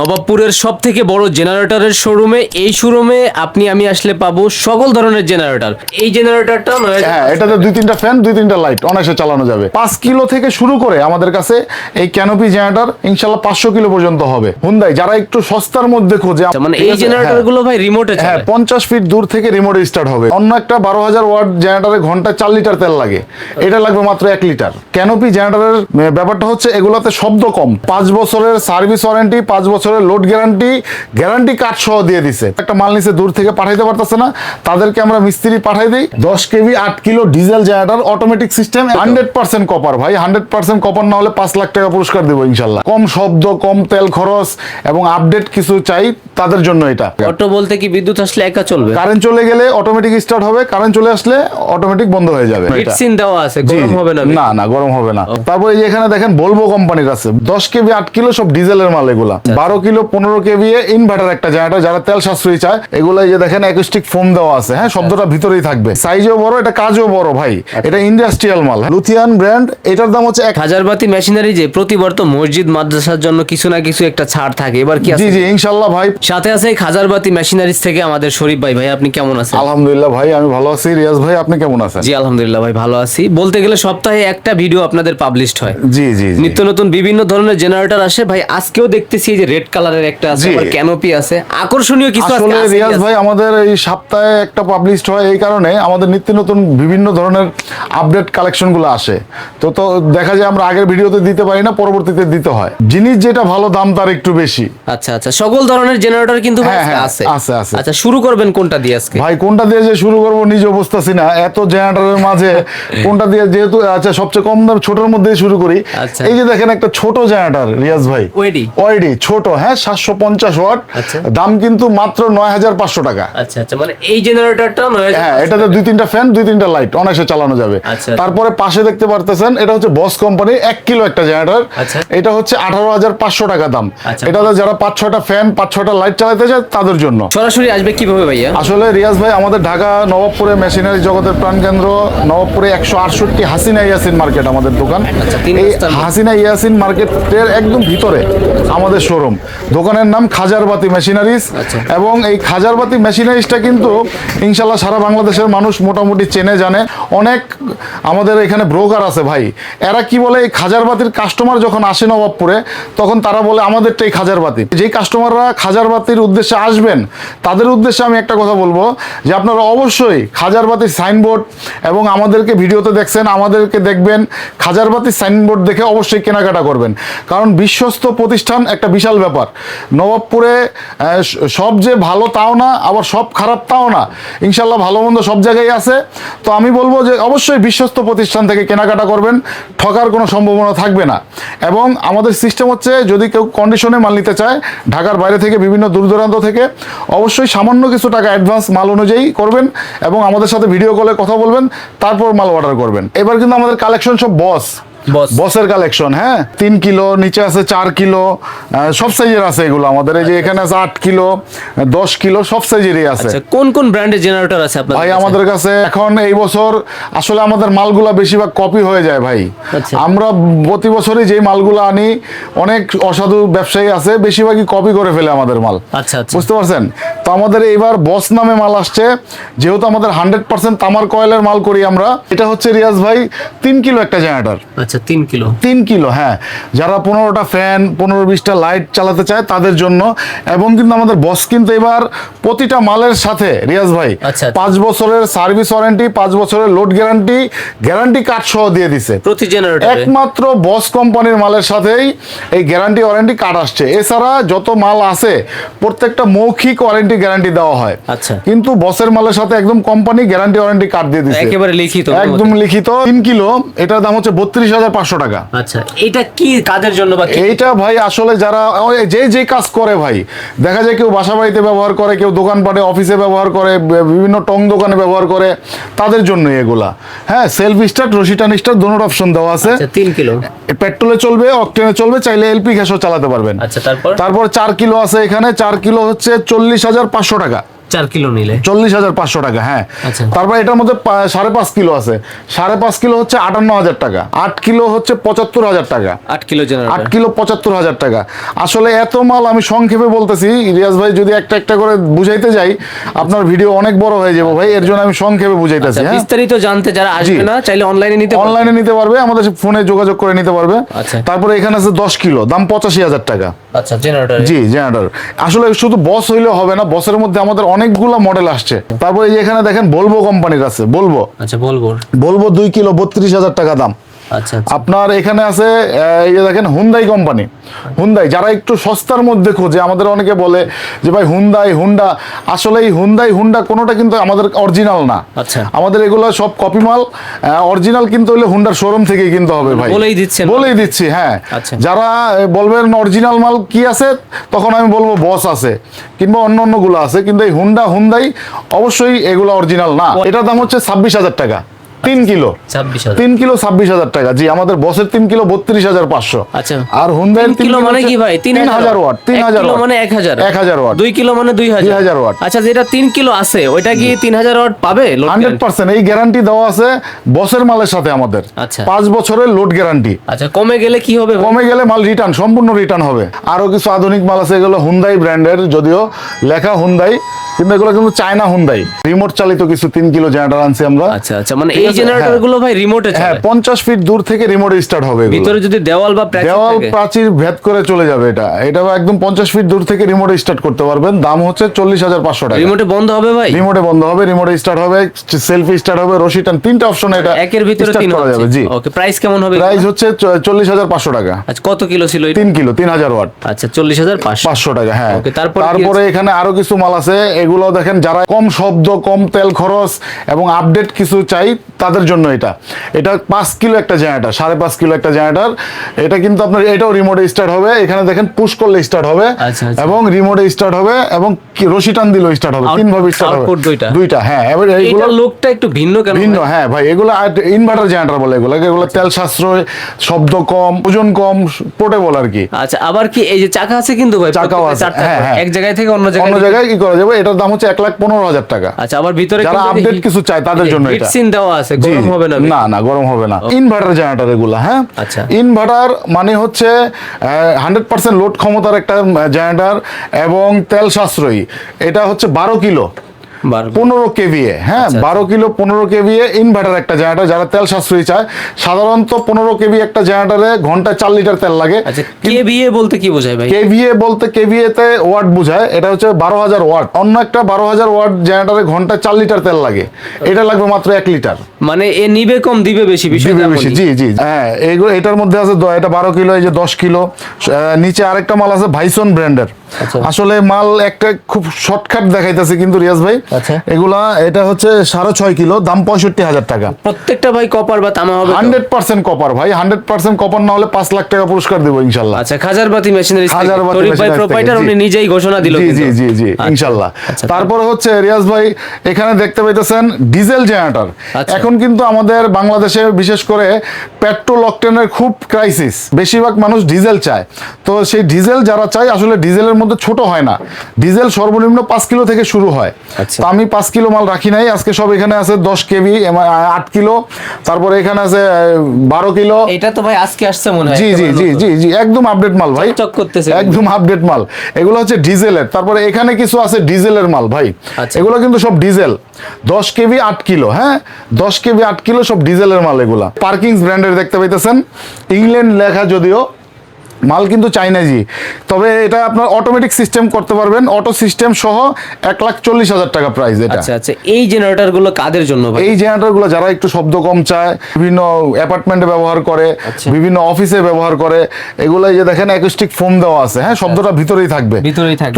নবাবপুরের সব থেকে বড় জেনারেটরের শোরুমে, এই শোরুমে আমি আসলে পাবো সকল ধরনের জেনারেটর। এই জেনারেটরটা হ্যাঁ, এটাতে 2-3টা ফ্যান 2-3টা লাইট অনায়াসে চালানো যাবে। 5 কিলো থেকে শুরু করে আমাদের কাছে এই ক্যানোপি জেনারেটর ইনশাআল্লাহ 500 কিলো পর্যন্ত হবে। হুন্ডাই যারা একটু সস্তার মধ্যে খোঁজে, মানে এই জেনারেটর গুলো ভাই রিমোটে চলে। হ্যাঁ, 50 ফিট দূর থেকে রিমোটে স্টার্ট হবে। অন্য একটা 12,000 ওয়াট জেনারেটরে ঘন্টায় 4 লিটার তেল লাগে, এটা লাগবে মাত্র 1 লিটার। ক্যানোপি জেনারেটরের ব্যাপারটা হচ্ছে এগুলোতে শব্দ কম, 5 বছরের সার্ভিস ওয়ারেন্টি, 5 বছরের লোড গ্যারান্টি কার্ড সহ দিয়ে দিছে। একটা মাল নিচে দূর থেকে পাঠাইতে পারতেছে না, তাদেরকে আমরা মিস্ত্রি পাঠাই দিই। 10 KV 8 kilo diesel generator, automatic system, 100% copper ভাই। 100% কপার না হলে 5 লাখ টাকা পুরস্কার দেবো ইনশাল্লাহ। কম শব্দ, কম তেল খরচ এবং আপডেট কিছু চাই তাদের জন্য এটা। অটো বলতে কি বিদ্যুৎ আসলে একা চলবে? কারেন্ট চলে গেলে অটোমেটিক স্টার্ট হবে, কারেন্ট চলে আসলে অটোমেটিক বন্ধ হয়ে যাবে। হিটসিন দেওয়া আছে, গরম হবে না? না, গরম হবে না। তারপরে এই এখানে দেখেন ভলভো কোম্পানির আছে 10 কেভি 8 কিলো, সব ডিজেলের মাল এগুলা। 12 কিলো 15 কেভি ইনভার্টার একটা জেনারেটর, যারা তেল সাশ্রয়ী চায় এগুলো এই যে দেখেন অ্যাকুস্টিক ফোম দেওয়া আছে। হ্যাঁ, শব্দটা ভিতরেই থাকবে, সাইজও বড়, এটা কাজও বড় ভাই। এটা ইন্ডাস্ট্রিয়াল মাল, লুথিয়ান ব্র্যান্ড। এটার দাম হচ্ছে হাজারবাতি মেশিনারি, যে প্রতিবার তো মসজিদ মাদ্রাসার জন্য কিছু না কিছু একটা ছাড় থাকে, এবার কি আছে? জি ইনশাআল্লাহ ভাই। সাথে আছে হাজারবাতি মেশিনারিজ থেকে আমাদের শরীফ ভাই। ভাই আপনি কেমন আছেন? আলহামদুলিল্লাহ ভাই, আমি ভালো আছি। রিয়াজ ভাই আপনি কেমন আছেন? জি আলহামদুলিল্লাহ ভাই, ভালো আছি। বলতে গেলে সপ্তাহে একটা ভিডিও আপনাদের পাবলিশড হয়। জি নিত্য নতুন বিভিন্ন ধরনের জেনারেটর আসে ভাই। আজকেও দেখতেছি যে রেড কালারের একটা আছে, আবার ক্যানোপি আছে, আকর্ষণীয় কিছু আছে। আসলে রিয়াজ ভাই আমাদের এই সপ্তাহে একটা পাবলিশড হয়, এই কারণে আমাদের নিত্য নতুন বিভিন্ন ধরনের আপডেট কালেকশন গুলো আসে। তো দেখা যায় আমরা আগের ভিডিওতে দিতে পারি না, পরবর্তীতে দিতে হয়। জিনিস যেটা ভালো, দাম তার একটু বেশি। আচ্ছা, সকল ধরনের জেনারেটর কিন্তু আছে। আচ্ছা, শুরু করবেন কোনটা দিয়ে আজকে? ভাই কোনটা দিয়ে যে শুরু করবো নিজে বুঝতেছি না, এত জেনারেটরের মাঝে কোনটা দিয়ে, যেহেতু আচ্ছা সবচেয়ে কম দাম ছোটর মধ্যে শুরু করি। এই যে দেখেন একটা ছোট জেনারেটর রিয়াজ ভাই, ওয়েডি ছোট, হ্যাঁ 750 ওয়াট, দাম কিন্তু মাত্র 9,500 টাকা। আচ্ছা, মানে এই জেনারেটরটা হ্যাঁ, এটাতে 2-3টা ফ্যান 2-3টা লাইট অনায়াসে চালানো যাবে। তারপরে পাশে দেখতে পারতেছেন এটা হচ্ছে বস কোম্পানি 1 কিলো একটা জেনারেটর, এটা হচ্ছে 18,500 টাকা দাম। এটাতে যারা 5-6টা ফ্যান 5-6টা লাইট চালাতে চায় তাদের জন্য। সরাসরি আসবে কিভাবে ভাইয়া? আসলে রিয়াজ ভাই আমাদের ঢাকা নবাবপুরে মেশিনারি জগতের প্রাণকেন্দ্র, নবাবপুরে 168 হাসিনা ইয়াসিন মার্কেট আমাদের দোকান। এই হাসিনা ইয়াসিন মার্কেটের একদম ভিতরে আমাদের শোরুম। দোকানের নাম খাজারবাতি মেশিনারিজ। এবং এই খাজারবাতি মেশিনারিজটা কিন্তু ইনশাল্লাহ সারা বাংলাদেশের মানুষ মোটামুটি চেনে জানে। অনেক আমাদের এখানে ব্রোকার আছে ভাই, এরা কি বলে, এই খাজারবাতির কাস্টমার যখন আসে নবাবপুরে তখন তারা বলে আমাদেরটাই খাজারবাতি। যেই কাস্টমাররা খাজারবাতির উদ্দেশ্যে আসবেন তাদের উদ্দেশ্যে আমি একটা কথা বলবো যে আপনারা অবশ্যই খাজারবাতির সাইনবোর্ড, এবং আমাদেরকে ভিডিওতে দেখছেন, আমাদেরকে দেখবেন, খাজারবাতির সাইনবোর্ড দেখে অবশ্যই কেনাকাটা করবেন। কারণ বিশ্বস্ত প্রতিষ্ঠান একটা বিশাল ব্যাপার। নবাবপুরে সব যে ভালো তাও না, আবার সব খারাপ তাও না, ইনশাল্লাহ ভালো মন্দ সব জায়গায় আছে। তো আমি বলবো যে অবশ্যই বিশ্বস্ত প্রতিষ্ঠান থেকে কেনাকাটা করবেন, ঠকার কোনো সম্ভাবনা থাকবে না। এবং আমাদের সিস্টেম হচ্ছে যদি কেউ কন্ডিশনে মাল নিতে চায় ঢাকার বাইরে থেকে, বিভিন্ন দূর দূরান্ত থেকে, অবশ্যই সামান্য কিছু টাকা অ্যাডভান্স মাল অনুযায়ী করবেন এবং আমাদের সাথে ভিডিও কলে কথা বলবেন, তারপর মাল অর্ডার করবেন। এবার কিন্তু আমাদের কালেকশন সব বসের কালেকশন। হ্যাঁ, 3 কিলো, নিচে আছে 4 কিলো, সব সাইজের আছে এগুলো আমাদের। এই যে এখানে আছে 8 কিলো, 10 কিলো, সব সাইজেরই আছে। কোন কোন ব্র্যান্ডের জেনারেটর আছে আপনাদের ভাই আমাদের কাছে? এখন এই বছর আসলে আমাদের মালগুলা বেশিরভাগ কপি হয়ে যায় ভাই। আমরা প্রতি বছরই যেই মালগুলো আনি, অনেক অসাধু ব্যবসায়ী আছে, বেশিরভাগই কপি করে ফেলে আমাদের মাল। আচ্ছা, বুঝতে পারছেন? তো আমাদের এইবার বস নামে মাল আসছে, যেহেতু আমাদের 100% তামার কয়েলের মাল করি আমরা। এটা হচ্ছে রিয়াজ ভাই 3 কিলো একটা জেনারেটর। 3 কিলো, হ্যাঁ, যারা 15টা ফ্যান 15-20টা লাইট চালাতে চায় তাদের জন্য। এবং কিন্তু আমাদের বস কিন্তু এবার প্রতিটা মালের সাথে রিয়াজ ভাই 5 বছরের সার্ভিস ওয়ারেন্টি, 5 বছরের লোড গ্যারান্টি কার্ড সহ দিয়ে দিছে প্রতি জেনারেটরে। একমাত্র বস কোম্পানির মালের সাথেই এই গ্যারান্টি ওয়ারেন্টি কার্ড আসছে। এছাড়া যত মাল আছে প্রত্যেকটা মৌখিক ওয়ারেন্টি গ্যারান্টি দেওয়া হয়, কিন্তু বসের মালের সাথে একদম কোম্পানি গ্যারান্টি ওয়ারেন্টি কার্ড দিয়ে দিছে, একেবারে লিখিত, একদম লিখিত। 3 কিলো, এটার দাম হচ্ছে 32,500 টাকা। আচ্ছা, এটা কি কাজের জন্য? এইটা ভাই আসলে যারা যে কাজ করে ভাই, দেখা যায় কেউ বাসা বাড়িতে ব্যবহার করে, কেউ দোকানপাটে অফিসে ব্যবহার করে, বিভিন্ন টং দোকানে ব্যবহার করে, তাদের জন্য এগুলা। হ্যাঁ, সেলফ স্টার্ট, রশি টান স্টার্ট দোনোর অপশন দেওয়া আছে। 3 কিলো পেট্রোলে চলবে, অকটেনে চলবে, চাইলে এলপি গ্যাসও চালাতে পারবেন। আচ্ছা, তারপর 4 কিলো আছে এখানে। 4 কিলো হচ্ছে 40,500 টাকা। 4 কিলো নিলে 40,500 টাকা। হ্যাঁ, আচ্ছা। তারপর এটার মধ্যে 5.5 কিলো আছে। 5.5 কিলো হচ্ছে 58,000 টাকা। 8 কিলো হচ্ছে 75,000 টাকা। 8 কিলো 8 জেনারেটর। কিলো 75,000 টাকা। আসলে এত মাল আমি সংক্ষেপে বলতেছি, রিয়াজ ভাই যদি একটা একটা করে বুঝাইতে যাই আপনার ভিডিও অনেক বড় হয়ে যাবে ভাই, এর জন্য আমি সংক্ষেপে বুঝাইতেছি। হ্যাঁ, বিস্তারিত জানতে যারা আসবে না চাইলে অনলাইনে নিতে পারবে। অনলাইনে নিতে পারবে, আমাদের ফোনে যোগাযোগ করে নিতে পারবে। আচ্ছা। তারপরে এখানে আছে 10 কিলো, দাম 85,000 টাকা। আচ্ছা, জেনারেটর। জি, জেনারেটর। আসলে শুধু বস হইলে হবে না, বসের মধ্যে আমাদের অনেকগুলো মডেল আসছে। তারপরে এই যে এখানে দেখেন ভলভো কোম্পানির আছে, ভলভো। আচ্ছা, বলবো। ভলভো 2 কিলো 32,000 টাকা দাম। আচ্ছা, আচ্ছা। আপনার এখানে আছে এই যে দেখেন হুন্ডাই কোম্পানি। হুন্ডাই যারা একটু সস্তার মধ্যে খোঁজে, আমাদের অনেকে বলে যে ভাই হুন্ডাই হুন্ডা, আসলে এই হুন্ডাই হুন্ডা কোনোটা কিন্তু আমাদের অরিজিনাল না। আচ্ছা। আমাদের এগুলো সব কপি মাল। অরিজিনাল কিন্তু হলে হুন্ডার শোরুম থেকেই কিনতে হবে ভাই। বলেই দিচ্ছেন? বলেই দিচ্ছি, হ্যাঁ। আচ্ছা। যারা বলবেন অরিজিনাল মাল কি আছে, তখন আমি বলবো বস আছে কিংবা অন্য অন্যগুলো আছে, কিন্তু এই হুন্ডাই অবশ্যই এগুলো অরিজিনাল না। এটার দাম হচ্ছে 26,000 টাকা 3 কিলো। 26,000। 3 কিলো 26,000 টাকা। জি, আমাদের বসের 3 কিলো 32,500। আচ্ছা। আর হুন্ডাইয়ের 3 কিলো মানে কি ভাই? 3,000 ওয়াট। 3,000 কিলো মানে 1000। 1000 ওয়াট। 2 কিলো মানে 2000। 2000 ওয়াট। আচ্ছা, যেটা 3 কিলো আছে ওইটা কি 3000 ওয়াট পাবে? 100% এই গ্যারান্টি দেওয়া আছে বসের মালের সাথে আমাদের। আচ্ছা। 5 বছরের লোড গ্যারান্টি। আচ্ছা, কমে গেলে কি হবে ভাই? কমে গেলে মাল রিটার্ন, সম্পূর্ণ রিটার্ন হবে। আরো কিছু আধুনিক মাল আছে, এগুলো হুন্ডাই ব্র্যান্ডের, যদিও লেখা হুন্ডাই কিন্তু এগুলো কিন্তু চায়না হুন্ডাই। রিমোট চালিত কিছু 3 কিলো জেনারেটর আনছি আমরা। আচ্ছা, আচ্ছা, মানে ঠিক এই আছে, জেনারেটর গুলো ভাই রিমোটে হ্যাঁ, চলে? 50 ফিট দূর থেকে রিমোটে স্টার্ট হবে এগুলো। ভিতরে যদি দেওয়াল বা প্রাচীর দেওয়াল থাকে? প্রাচীর ভেদ করে চলে যাবে। এটা একদম 50 ফিট দূর থেকে রিমোটে স্টার্ট করতে পারবেন। দাম হচ্ছে 40,500 টাকা। রিমোটে বন্ধ হবে ভাই? রিমোটে বন্ধ হবে, রিমোটে স্টার্ট হবে, সেলফি স্টার্ট হবে, রশি টান, 3টা অপশন এটা একের ভিতরে start 3 করা যাবে। জি, ওকে, প্রাইস কেমন হবে? প্রাইস হচ্ছে 40,500 টাকা। আচ্ছা, কত কিলো ছিল এটা? 3 কিলো 3,000 ওয়াট। আচ্ছা, 40,500। 500 টাকা। হ্যাঁ, ওকে, তারপরে তারপরে এখানে আরো কিছু মাল আছে। এগুলো দেখেন যারা কম শব্দ, কম তেল খরচ এবং আপডেট কিছু চাই তাদের জন্য এটা 5 কিলো একটা জেনারেটর, 5.5 কিলো একটা জেনারেটর। এটা কিন্তু আপনার এটাও রিমোটে স্টার্ট হবে। এখানে দেখেন পুশ করলে স্টার্ট হবে আচ্ছা, আচ্ছা। এবং রিমোটে স্টার্ট হবে এবং রশি টান দিলেও স্টার্ট হবে। 3 ভাবে স্টার্ট হবে। আউটপুট দুইটা? হ্যাঁ, এবার এইগুলো এটার লোকটা একটু ভিন্ন কেন? ভিন্ন। হ্যাঁ ভাই, এগুলো ইনভার্টার জেনারেটর বলে এগুলো তেল সাশ্রয়, শব্দ কম, ওজন কম, পোর্টেবল আর কি। আচ্ছা, আবার কি এই যে চাকা আছে কিন্তু ভাই? চাকাও আছে, চারটা হ্যাঁ, হ্যাঁ। এক জায়গায় থেকে অন্য অন্য জায়গায়। জায়গায় কি করা যাবে? এটার দাম হচ্ছে 1,15,000 টাকা। আচ্ছা, আবার ভিতরে যারা কিন্তু আপডেট কিছু চায় তাদের জন্য এটা। হিটসিন দেওয়া আছে, জি, গরম হবে না? না গরম হবে না। ইনভার্টার জেনারেটর এগুলো। হ্যাঁ, আচ্ছা। ইনভার্টার মানে হচ্ছে 100% লোড ক্ষমতার একটা জেনারেটর এবং তেল সাশ্রয়ী। এটা হচ্ছে 12 কিলো 15 কেভিএ। হ্যাঁ, 12 কিলো 15 কেভিএ ইনভার্টার একটা জেনারেটর। যারা তেল সাশ্রয়ী চায়, সাধারণত 15 কেভি একটা জেনারেটরে ঘন্টায় 4 লিটার তেল লাগে। আচ্ছা, কেভিএ বলতে কি বোঝায় ভাই? কেভিএ বলতে কেভিএ তে ওয়াট বোঝায়। এটা হচ্ছে 12,000 ওয়াট। অন্য একটা 12,000 ওয়াট জেনারেটরে ঘন্টায় 4 লিটার তেল লাগে, এটা লাগবে মাত্র 1 লিটার। মানে এ নিবে কম দিবে বেশি, বিষয়টা বেশি। জি জি, হ্যাঁ, এটার মধ্যে আছে এটা 12 কিলো, এই যে 10 কিলো। নিচে আরেকটা মাল আছে ভাইসন ব্র্যান্ডের। আসলে মাল একটা খুব শর্টকাট দেখাইতেছে কিন্তু রিয়াজ ভাই। আচ্ছা। এগুলা এটা হচ্ছে 6.5 কিলো, দাম 65,000 টাকা। প্রত্যেকটা ভাই কপার বা তামা হবে? 100% কপার ভাই, 100% কপার না হলে 5 লাখ টাকা পুরস্কার দেবো ইনশাল্লাহ। আচ্ছা, খাজারবাতি মেশিনারি। খাজারবাতি তরিক ভাই মেশিনারি প্রোপাইটার, থেকে, উনি নিজেই ঘোষণা দিল জি কিন্তু। জি জি জি, আচ্ছা, ইনশাল্লাহ। আচ্ছা, তারপরে হচ্ছে রিয়াজ ভাই এখানে দেখতে পাইতেছেন ডিজেল জেনারেটর। আচ্ছা। এখন কিন্তু আমাদের বাংলাদেশে বিশেষ করে পেট্রোল অকটেনের খুব ক্রাইসিস, বেশিরভাগ মানুষ ডিজেল চায়। তো সেই ডিজেল যারা চায়, আসলে ডিজেলের মধ্যে ছোট হয় না, ডিজেল সর্বনিম্ন 5 কিলো থেকে শুরু হয়। আচ্ছা। তো আমি 5 কিলো মাল রাখি নাই আজকে, সব এখানে আছে 10 কেভি 8 কিলো, তারপরে এখানে আছে 12 কিলো। এটা তো ভাই আজকে আসছে মনে হয়। জি জি জি জি জি, একদম আপডেট মাল ভাই, চকচক করতেছে একদম আপডেট মাল। এগুলো হচ্ছে ডিজেলের। তারপরে এখানে কিছু আছে ডিজেলের মাল ভাই। আচ্ছা। এগুলো কিন্তু সব ডিজেল, 10 কেভি 8 কিলো। হ্যাঁ, 10 কেভি 8 কিলো সব ডিজেলের মাল এগুলা। পার্কিংস ব্র্যান্ডের দেখতে পাইতেছেন, ইংল্যান্ড লেখা যদিও, মাল কিন্তু চাইনাজি। তবে এটা আপনার অটোমেটিক সিস্টেম করতে পারবেন, অটো সিস্টেম সহ 1,40,000 টাকা প্রাইস এটা। আচ্ছা, আচ্ছা, এই জেনারেটর গুলো কাদের জন্য ভাই? এই জেনারেটর গুলো যারা একটু শব্দ কম চায়, বিভিন্ন অ্যাপার্টমেন্টে ব্যবহার করে, আচ্ছা। বিভিন্ন অফিসে ব্যবহার করে, এগুলো এই যে দেখেন অ্যাকুস্টিক ফোম দেওয়া আছে। হ্যাঁ, শব্দটা ভিতরেই থাকবে।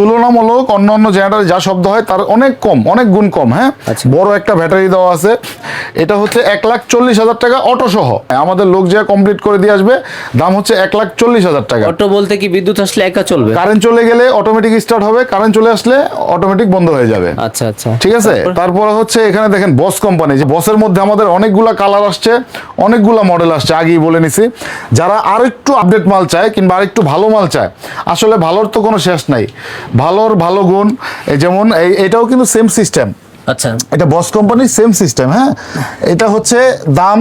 তুলনামূলক অন্য জেনারেটরে যা শব্দ হয় তার অনেক কম, অনেক গুণ কম। হ্যাঁ, আচ্ছা। বড় একটা ব্যাটারি দেওয়া আছে। এটা হচ্ছে 1,40,000 টাকা অটো সহ। আমাদের লোক যা কমপ্লিট করে দিয়ে আসবে, দাম হচ্ছে 1,40,000 টাকা। টাকা। অটো বলতে কি বিদ্যুৎ আসলে একা চলবে? কারেন্ট চলে গেলে অটোমেটিক স্টার্ট হবে, কারেন্ট চলে আসলে অটোমেটিক বন্ধ হয়ে যাবে। আচ্ছা আচ্ছা, ঠিক আছে। তারপর হচ্ছে এখানে দেখেন বস কোম্পানি, যে বসের মধ্যে আমাদের অনেকগুলা কালার আসছে, অনেকগুলা মডেল আসছে, আগেই বলে নিছি। যারা আরেকটু আপডেট মাল চায় কিংবা আরেকটু ভালো মাল চায়, আসলে ভালোর তো কোনো শেষ নাই, ভালোর ভালো গুণ। যেমন এটাও কিন্তু সেম সিস্টেম, আচ্ছা এটা বস কোম্পানির সেম সিস্টেম। হ্যাঁ, এটা হচ্ছে দাম,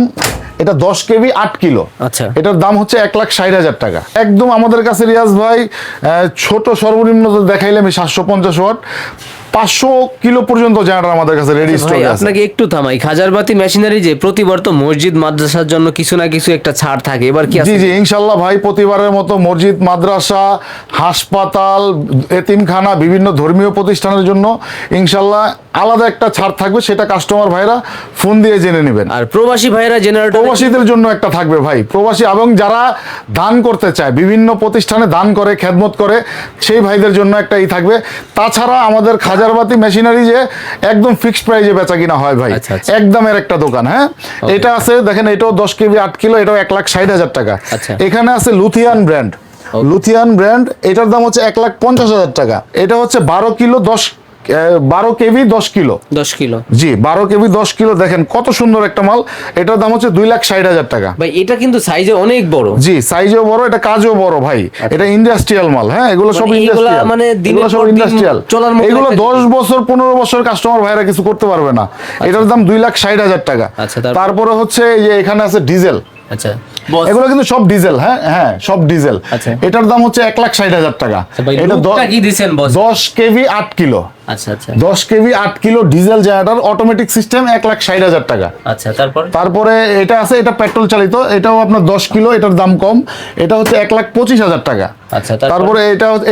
এটা 10 কেভি 8 কিলো, আচ্ছা। এটার দাম হচ্ছে 1,60,000 টাকা। একদম আমাদের কাছে রিয়াজ ভাই ছোট সর্বনিম্ন তো দেখাইলে আমি 750 ওয়াট 500 কিলো পর্যন্ত জেনারেটর আমাদের কাছে রেডি ভাই স্টক আছে। আপনাকে একটু থামাই, খাজারবাতি মেশিনারি যে প্রতিবার তো মসজিদ মাদ্রাসার জন্য কিছু না কিছু একটা ছাড় থাকে, এবার কি জি আছে? জি ইনশাল্লাহ ভাই, প্রতিবারের মতো মসজিদ, মাদ্রাসা, হাসপাতাল, এতিমখানা, বিভিন্ন ধর্মীয় প্রতিষ্ঠানের জন্য ইনশাল্লাহ আলাদা একটা ছাড় থাকবে, সেটা কাস্টমার ভাইরা ফোন দিয়ে জেনে নেবেন। আর প্রবাসী ভাইরা জেনারেটর প্রবাসীদের জন্য একটা থাকবে ভাই, প্রবাসী এবং যারা দান করতে চায়, বিভিন্ন প্রতিষ্ঠানে দান করে, খেদমত করে, সেই ভাইদের জন্য একটা থাকবে। তাছাড়া আমাদের খাজারবাতি মেশিনারি যে একদম ফিক্সড প্রাইজে বেচা কিনা হয় ভাই, আচ্ছা, আচ্ছা। একদমের একটা দোকান। হ্যাঁ, এটা আছে দেখেন, এটাও 10 কেভি 8 কিলো, এটাও 1,60,000 টাকা। আচ্ছা। এখানে আছে লুথিয়ান ব্র্যান্ড, লুথিয়ান ব্র্যান্ড, এটার দাম হচ্ছে 1,50,000 টাকা। এটা হচ্ছে 12 কিলো 12 কেভি 10 কিলো। 10 কিলো জি, 12 কেভি 10 কিলো, দেখেন কত সুন্দর একটা মাল। এটার দাম হচ্ছে 2,60,000 টাকা। ভাই, এটা কিন্তু সাইজে অনেক বড়। জি, সাইজও বড়, এটা কাজও বড় ভাই। এটা ইন্ডাস্ট্রিয়াল মাল। হ্যাঁ, এগুলো সব মানে এগুলা ইন্ডাস্ট্রিয়াল, মানে দিনের এগুলো সব পর দিন ইন্ডাস্ট্রিয়াল। চলার মতো এগুলো একটা 10 বছর 15 বছর কাস্টমার ভাইরা কিছু করতে পারবে না। এটার দাম 2,60,000 টাকা। আচ্ছা, তারপরে হচ্ছে এই যে এখানে আছে ডিজেল, আচ্ছা বস, এগুলো কিন্তু সব ডিজেল। হ্যাঁ হ্যাঁ, সব ডিজেল। আচ্ছা। এটার দাম হচ্ছে 1,60,000 টাকা। ভাই এটা লুকটা কি দিছেন বস? 10 কেভি 8 কিলো, আচ্ছা আচ্ছা 10 KV 8 kilo diesel generator, automatic system, 1,60,000 টাকা। আচ্ছা, তারপর তারপরে এটা আছে, এটা পেট্রোল চালিত, এটাও আপনার 10 কিলো, এটার দাম কম, এটা হচ্ছে 1,25,000 টাকা। আচ্ছা, তারপরে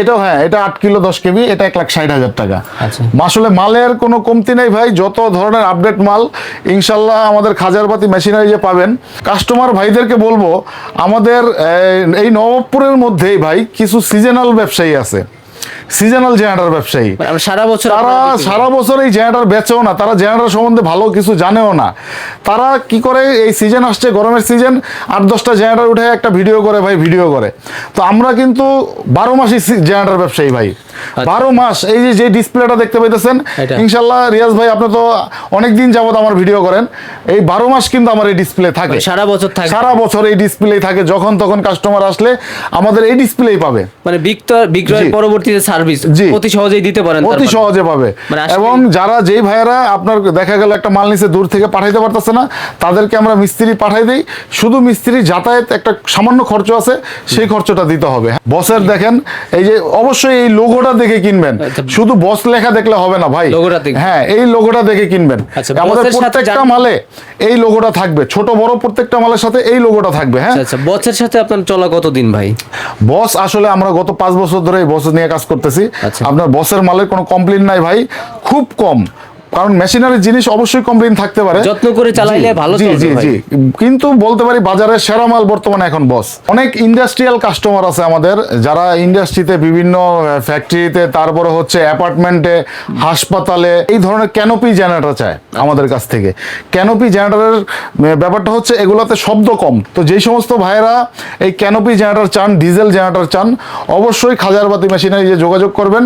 এটাও হ্যাঁ, এটা 8 কিলো 10 কেভি, এটা 1,60,000 টাকা। আচ্ছা। আসলে মালের কোনো কমতি নেই ভাই, যত ধরনের আপডেট মাল ইনশাল্লাহ আমাদের খাজারবাতি মেশিনারি যে পাবেন। কাস্টমার ভাইদেরকে বলবো, আমাদের এই নবাবপুরের মধ্যেই ভাই কিছু সিজনাল ব্যবসায়ী আছে, সিজনাল জেনারেটর ব্যবসায়ী। মানে আমরা সারা বছর তারা সারা বছর এই জেনারেটর বেচেও না, তারা জেনারেটর সম্বন্ধে ভালো কিছু জানেও না। তারা কি করে, এই সিজন আসছে, গরমের সিজন, 8-10টা জেনারেটর উঠে একটা ভিডিও করে ভাই, ভিডিও করে। তো আমরা কিন্তু 12 মাসই জেনারেটর ব্যবসায়ী ভাই, 12 মাস। এই যে ডিসপ্লেটা দেখতে পাইতেছেন, এটা। ইনশাল্লাহ রিয়াজ ভাই, আপনি তো অনেক দিন যাবত আমার ভিডিও করেন, এই 12 মাস কিন্তু আমার এই ডিসপ্লে থাকে, মানে সারা বছর থাকে। সারা বছর এই ডিসপ্লে থাকে। যখন তখন কাস্টমার আসলে আমাদের এই ডিসপ্লেই পাবে, মানে বিক্রয় জি। পরবর্তীতে সার্ভিস জি। অতি সহজেই দিতে পারেন, অতি তারপর। সহজে পাবে। মানে আসলে- এবং যারা যেই ভাইয়েরা আপনার দেখা গেল একটা মাল নিচে দূর থেকে পাঠাইতে পারতেছে না, তাদেরকে আমরা মিস্ত্রি পাঠাই দিই। শুধু মিস্ত্রি যাতায়াত একটা সামান্য খরচ আছে, সেই খরচটা দিতে হবে। বসের দেখেন, এই যে অবশ্যই এই লোগোটা দেখে কিনবেন, আচ্ছা। শুধু বস লেখা দেখলে হবে না ভাই। লোগোটা দেখে। হ্যাঁ, এই লোগোটা দেখে কিনবেন। আচ্ছা, আমাদের বসের সাথে প্রত্যেকটা মালে এই লোগোটা থাকবে, ছোট বড় প্রত্যেকটা মালের সাথে এই লোগোটা থাকবে। হ্যাঁ, আচ্ছা, বসের সাথে আপনার চলা কতদিন ভাই? বস আসলে আমরা গত 5 বছর ধরে এই বস নিয়ে কাজ করতেছি। আচ্ছা। আপনার বসের মালের কোনো কমপ্লেইন নাই ভাই, খুব কম। কারণ মেশিনারির জিনিস অবশ্যই কমপ্লেইন থাকতে পারে, যত্ন করে চালাইলে ভালো জি চলবে জি ভাই। জি। কিন্তু বলতে পারি বাজারের সেরা মাল বর্তমানে এখন বস। অনেক ইন্ডাস্ট্রিয়াল কাস্টমার আছে আমাদের, যারা ইন্ডাস্ট্রিতে, বিভিন্ন ফ্যাক্টরিতে, তারপরে হচ্ছে অ্যাপার্টমেন্টে, হাসপাতালে এই ধরনের ক্যানোপি জেনারেটর চায় আমাদের কাছ থেকে। ক্যানোপি জেনারেটরের ব্যাপারটা হচ্ছে এগুলোতে শব্দ কম। তো যেই সমস্ত ভাইয়েরা এই ক্যানোপি জেনারেটর চান, ডিজেল জেনারেটর চান, অবশ্যই খাজারবাতি মেশিনারি যোগাযোগ করবেন।